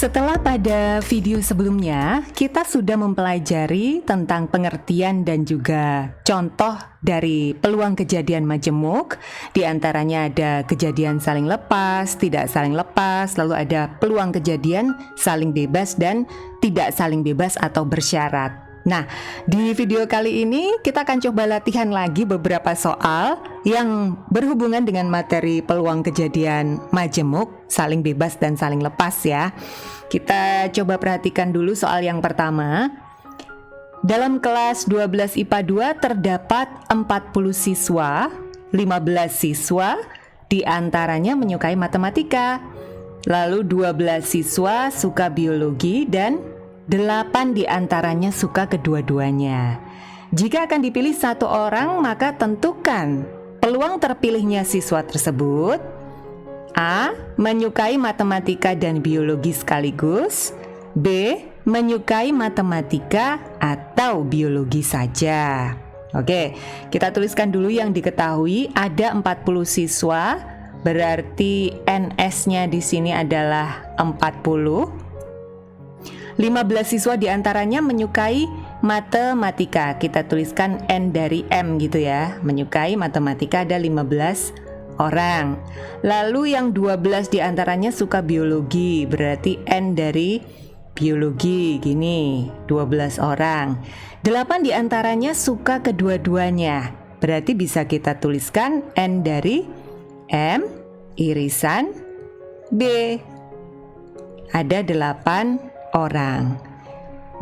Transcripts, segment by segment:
Setelah pada video sebelumnya, kita sudah mempelajari tentang pengertian dan juga contoh dari peluang kejadian majemuk. Di antaranya ada kejadian saling lepas, tidak saling lepas, lalu ada peluang kejadian saling bebas dan tidak saling bebas atau bersyarat. Nah, di video kali ini kita akan coba latihan lagi beberapa soal yang berhubungan dengan materi peluang kejadian majemuk, saling bebas dan saling lepas ya. Kita coba perhatikan dulu soal yang pertama. Dalam kelas 12 IPA 2 terdapat 40 siswa, 15 siswa diantaranya menyukai matematika, lalu 12 siswa suka biologi dan 8 diantaranya suka kedua-duanya. Jika akan dipilih satu orang, maka tentukan peluang terpilihnya siswa tersebut. A. Menyukai matematika dan biologi sekaligus. B. Menyukai matematika atau biologi saja. Oke, kita tuliskan dulu yang diketahui. Ada 40 siswa, berarti NS-nya di sini adalah 40. 15 siswa diantaranya menyukai matematika. Kita tuliskan N dari M gitu ya. Menyukai matematika ada 15 orang. Lalu yang 12 diantaranya suka biologi. Berarti N dari biologi. Gini, 12 orang. 8 diantaranya suka kedua-duanya. Berarti bisa kita tuliskan N dari M irisan B. Ada 8 orang.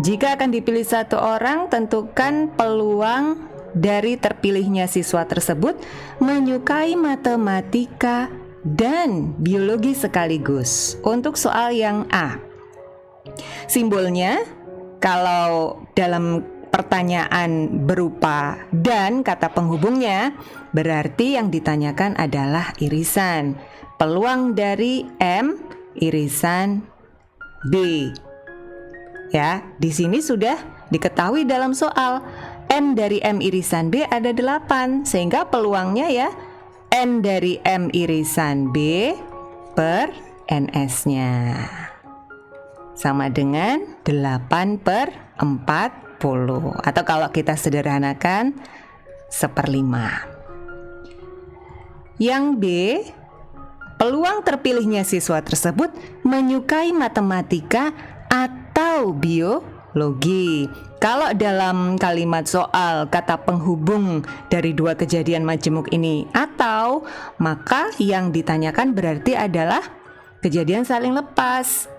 Jika akan dipilih satu orang, tentukan peluang dari terpilihnya siswa tersebut menyukai matematika dan biologi sekaligus. Untuk soal yang A, simbolnya kalau dalam pertanyaan berupa dan kata penghubungnya, berarti yang ditanyakan adalah irisan. Peluang dari M irisan B. Ya, di sini sudah diketahui dalam soal N dari M irisan B ada 8, sehingga peluangnya ya N dari M irisan B per NS-nya sama dengan 8 per 40, atau kalau kita sederhanakan 1/5. Yang B, peluang terpilihnya siswa tersebut menyukai matematika atau biologi. Kalau dalam kalimat soal kata penghubung dari dua kejadian majemuk ini atau, maka yang ditanyakan berarti adalah kejadian saling lepas.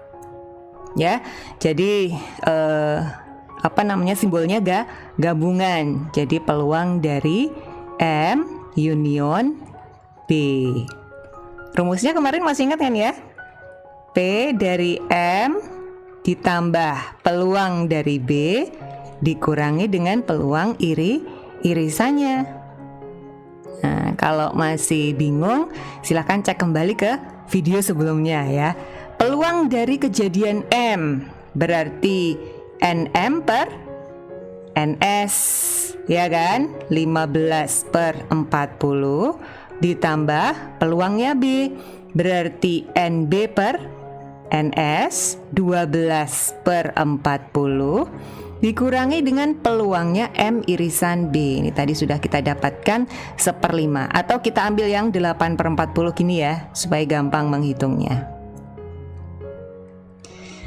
Ya, jadi simbolnya gabungan. Jadi peluang dari M union B. Rumusnya kemarin masih ingat kan ya? P dari M ditambah peluang dari B dikurangi dengan peluang irisannya. Nah, kalau masih bingung, silahkan cek kembali ke video sebelumnya ya. Peluang dari kejadian M berarti NM per NS, ya kan? 15 per 40 ditambah peluangnya B berarti NB per NS 12 per 40 dikurangi dengan peluangnya M irisan B. Ini tadi sudah kita dapatkan 1/5, atau kita ambil yang 8 per 40 gini ya, supaya gampang menghitungnya.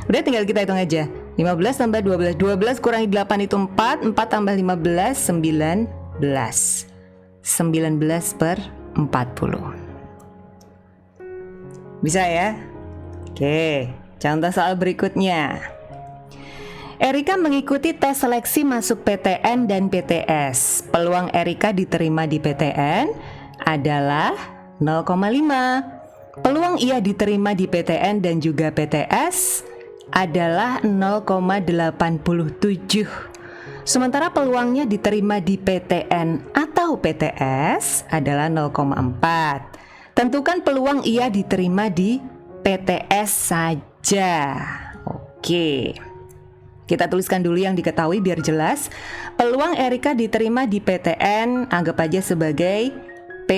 Udah, tinggal kita hitung aja. 15 tambah 12, 12 kurangi 8 itu 4, 4 tambah 15, 19. 19 per 40. Bisa ya? Oke, contoh soal berikutnya. Erika mengikuti tes seleksi masuk PTN dan PTS. Peluang Erika diterima di PTN adalah 0,5. Peluang ia diterima di PTN dan juga PTS adalah 0,87. Sementara peluangnya diterima di PTN atau PTS adalah 0,4. Tentukan peluang ia diterima di PTS saja. Oke, kita tuliskan dulu yang diketahui biar jelas. Peluang Erika diterima di PTN anggap aja sebagai P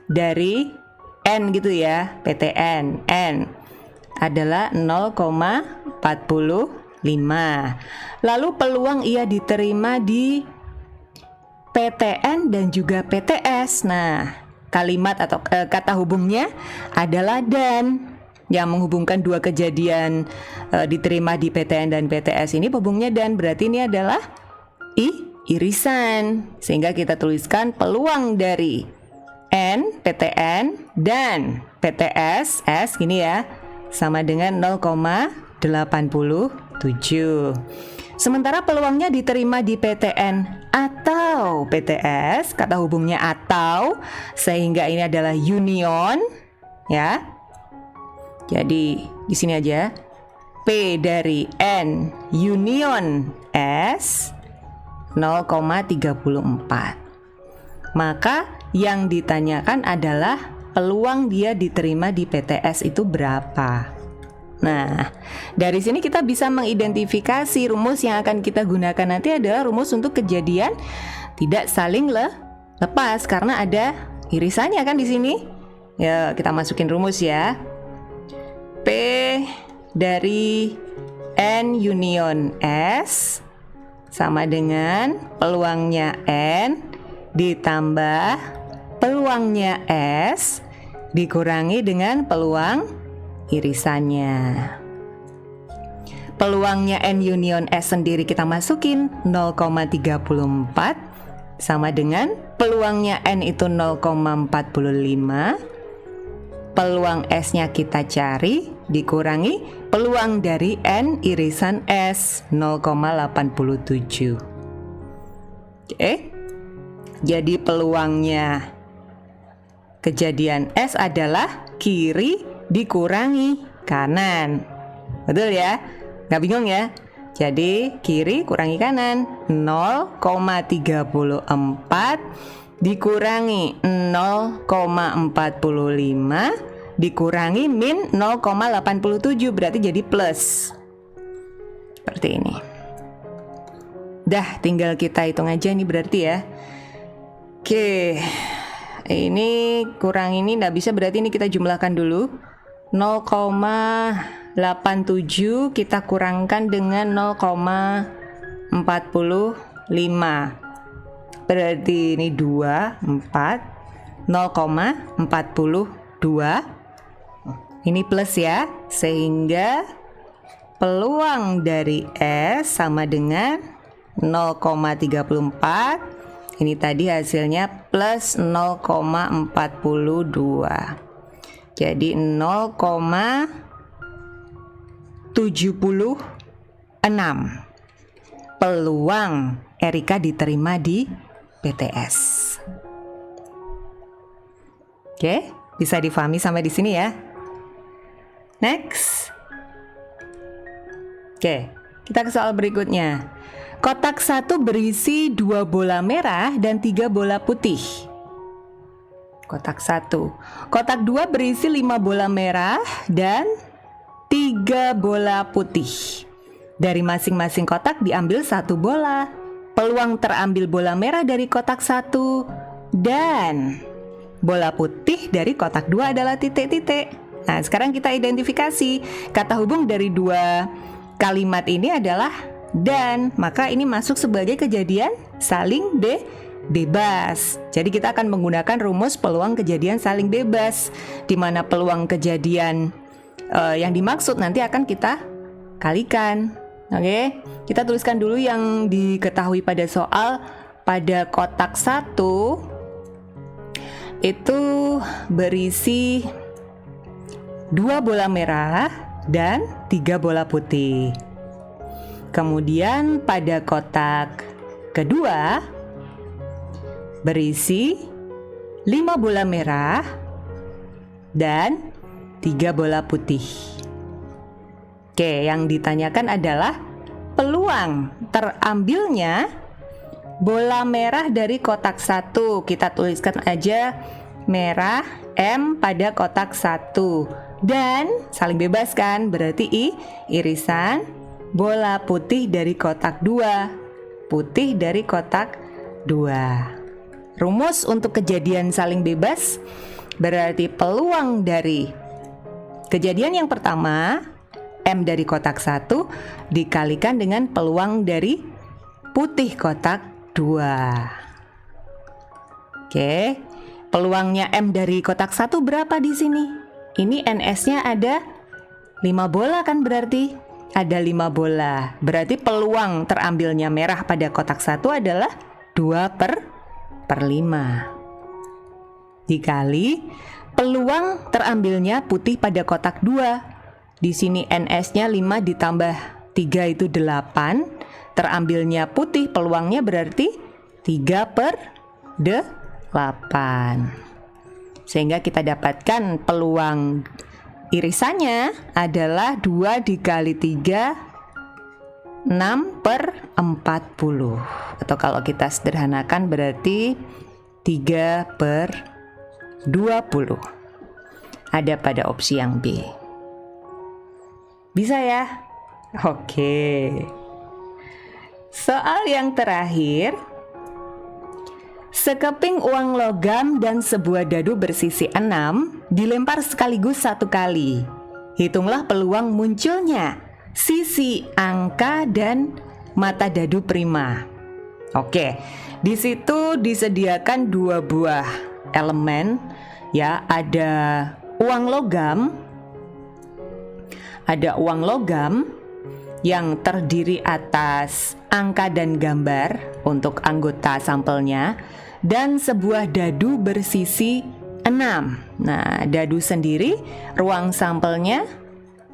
dari N gitu ya, PTN N. adalah 0,45. Lalu peluang ia diterima di PTN dan juga PTS. Nah, kalimat atau kata hubungnya adalah dan. Yang menghubungkan dua kejadian diterima di PTN dan PTS ini hubungnya dan, berarti ini adalah irisan. Sehingga kita tuliskan peluang dari N, PTN dan PTS S gini ya, sama dengan 0,87. Sementara peluangnya diterima di PTN atau PTS, kata hubungnya atau, sehingga ini adalah union ya. Jadi di sini aja P dari N union S 0,34. Maka yang ditanyakan adalah peluang dia diterima di PTS itu berapa. Nah, dari sini kita bisa mengidentifikasi rumus yang akan kita gunakan nanti adalah rumus untuk kejadian tidak saling lepas karena ada irisannya kan di sini. Ya, kita masukin rumus ya. P dari N union S sama dengan peluangnya N ditambah peluangnya S dikurangi dengan peluang irisannya. Peluangnya N union S sendiri kita masukin 0,34 sama dengan peluangnya N itu 0,45. Peluang S-nya kita cari dikurangi peluang dari N irisan S 0,87. Oke. Jadi peluangnya kejadian S adalah kiri dikurangi kanan. Betul ya? Nggak bingung ya? Jadi kiri kurangi kanan 0,34 dikurangi 0,45 dikurangi min 0,87 berarti jadi plus. Seperti ini. Dah, tinggal kita hitung aja nih berarti ya. Oke. Ini kurang ini nggak bisa, berarti ini kita jumlahkan dulu. 0,87 kita kurangkan dengan 0,45. Berarti ini 2, 4, 0,42. Ini plus ya, sehingga peluang dari S sama dengan 0,34. Ini tadi hasilnya plus 0,42. Jadi 0,76 peluang Erika diterima di PTS. Oke, bisa difahami sampai di sini ya. Next. Oke, kita ke soal berikutnya. Kotak 1 berisi 2 bola merah dan 3 bola putih. Kotak 1. Kotak 2 berisi 5 bola merah dan 3 bola putih. Dari masing-masing kotak diambil 1 bola. Peluang terambil bola merah dari kotak 1 dan bola putih dari kotak 2 adalah titik-titik. Nah, sekarang kita identifikasi. Kata hubung dari dua kalimat ini adalah dan, maka ini masuk sebagai kejadian saling bebas. Jadi kita akan menggunakan rumus peluang kejadian saling bebas, di mana peluang kejadian yang dimaksud nanti akan kita kalikan. Oke, kita tuliskan dulu yang diketahui pada soal. Pada kotak 1 itu berisi 2 bola merah dan 3 bola putih. Kemudian pada kotak kedua berisi 5 bola merah dan 3 bola putih. Oke, yang ditanyakan adalah peluang terambilnya bola merah dari kotak 1. Kita tuliskan aja merah M pada kotak 1. Dan saling bebas kan, berarti irisan bola putih dari kotak 2. Putih dari kotak 2. Rumus untuk kejadian saling bebas berarti peluang dari Kejadian yang pertama, M dari kotak 1 dikalikan dengan peluang dari putih kotak 2. Oke, peluangnya M dari kotak 1 berapa di sini? Ini NS-nya ada 5 bola kan berarti? Ada 5 bola. Berarti peluang terambilnya merah pada kotak 1 adalah 2 per 5. Dikali peluang terambilnya putih pada kotak 2. Di sini NS-nya 5 ditambah 3 itu 8. Terambilnya putih, peluangnya berarti 3 per 8. Sehingga kita dapatkan peluang irisannya adalah 2 dikali 3, 6 per 40. Atau kalau kita sederhanakan berarti 3 per 20. Ada pada opsi yang B. Bisa ya? Oke. Soal yang terakhir. Sekeping uang logam dan sebuah dadu bersisi 6 dilempar sekaligus 1 kali. Hitunglah peluang munculnya sisi angka dan mata dadu prima. Oke, di situ disediakan 2 buah elemen ya, ada uang logam. Ada uang logam yang terdiri atas angka dan gambar untuk anggota sampelnya, dan sebuah dadu bersisi 6. Nah, dadu sendiri ruang sampelnya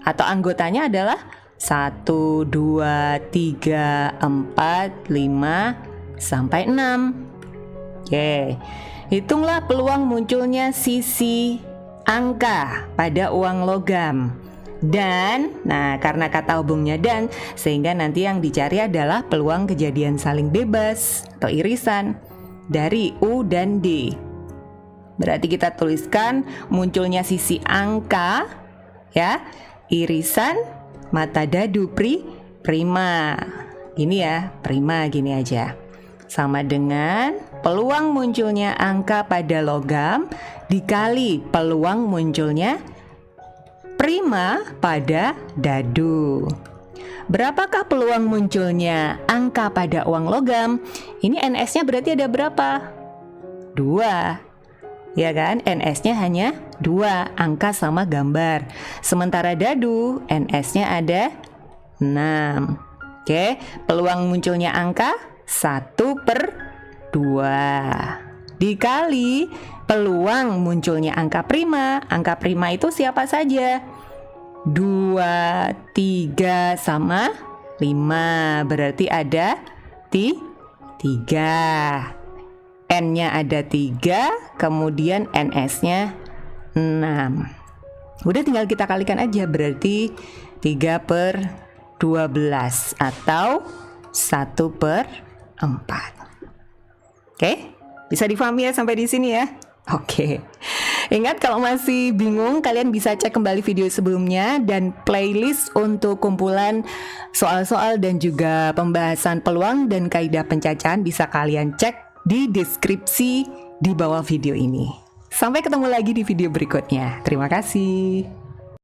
atau anggotanya adalah 1, 2, 3, 4, 5, sampai 6. Oke, hitunglah peluang munculnya sisi angka pada uang logam. Dan, nah karena kata hubungnya dan, sehingga nanti yang dicari adalah peluang kejadian saling bebas atau irisan dari U dan D. Berarti kita tuliskan munculnya sisi angka ya, irisan mata dadu prima. Ini ya, prima gini aja. Sama dengan peluang munculnya angka pada logam dikali peluang munculnya prima pada dadu. Berapakah peluang munculnya angka pada uang logam? Ini NS-nya berarti ada berapa? 2. Ya kan? NS-nya hanya 2, angka sama gambar. Sementara dadu, NS-nya ada 6. Oke, peluang munculnya angka 1 per 2. Dikali peluang munculnya angka prima. Angka prima itu siapa saja? 2, 3, sama 5. Berarti ada 3. N-nya ada 3, kemudian NS-nya 6. Udah tinggal kita kalikan aja, berarti 3 per 12 atau 1 per 4. Oke, bisa difahami ya sampai di sini ya? Oke. Ingat, kalau masih bingung, kalian bisa cek kembali video sebelumnya, dan playlist untuk kumpulan soal-soal dan juga pembahasan peluang dan kaidah pencacahan bisa kalian cek di deskripsi di bawah video ini. Sampai ketemu lagi di video berikutnya. Terima kasih.